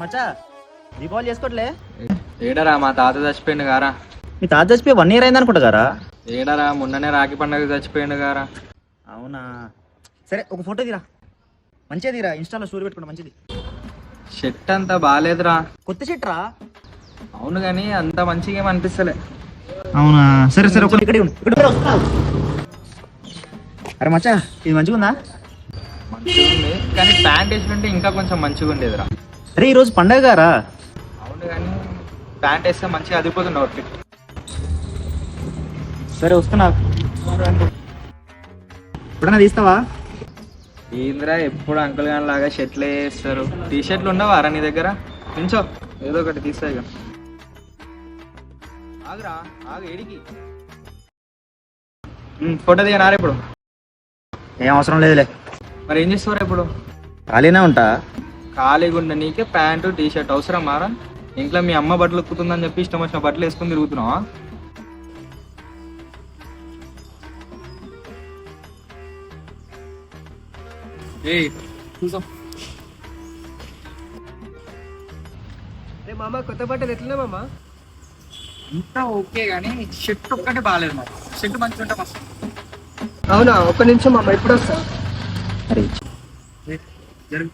మచ్చా దీపావళి చేసుకోవట్లే? ఏడరా మా తాత చచ్చిపోయిండు గారా. మీ తాత చచ్చిపోయి 1 year అయింది అనుకుంటా గారా. ఏడరా మొన్ననే రాఖీ పండుగ చచ్చిపోయిండు గారా. అవునా, సరే ఒక ఫోటో తీరా, మంచిగా తీరా, ఇన్స్టాలో స్టోరీ పెట్టుకుంటా మంచిది. షర్ట్ అంతా బాగాలేదురా. కొత్త షర్ట్ రా. అవును కానీ అంత మంచిగా ఏమి అనిపిస్తలే. అవునా, సరే సరే ఒక ఇక్కడ వస్తా. అరే మచ్చా ఇది మంచిగా ఉందా? మంచిగా ఉంది కానీ ప్యాంట్ వేసుకుంటే ఇంకా కొంచెం మంచిగా ఉండేదిరా. అరే ఈరోజు పండగ గారా. అవును కానీ ప్యాంట్ వేస్తే మంచిగా అదిపోతుంది అవుట్ఫిట్. సరే వస్తున్నా, ఎప్పుడన్నా తీస్తావా? ఏంద్రా ఎప్పుడు అంకుల్ గాని లాగా షర్ట్లే వేస్తారు. టీ షర్ట్లు ఉండవారా నీ దగ్గర? నించో ఏదో ఒకటి తీస్తాయి ఇక. ఆగురా ఆగు, ఏడికి ఫోటో దిగనారా ఇప్పుడు? ఏం అవసరం లేదులే. మరి ఏం చేస్తారా ఇప్పుడు? ఖాళీనే ఉంటా. ఖాళీగా ఉండే నీకే ప్యాంటు టీ షర్ట్ అవసరం మారా? ఇంట్లో మీ అమ్మ బట్టలు ఎక్కుతుందని చెప్పి ఇష్టం వచ్చిన బట్టలు వేసుకుని తిరుగుతున్నావా? మామ కొత్త బట్టలు ఎట్లా మామ? అంతా ఓకే కానీ షర్ట్ ఒక్కటే బాగాలేదు మరి. షర్ట్ మంచిగా ఉంటే మస్తు. అవునా, ఒక్క నిమిషం మామ, ఇప్పుడు వస్తా. అరే జరుగు.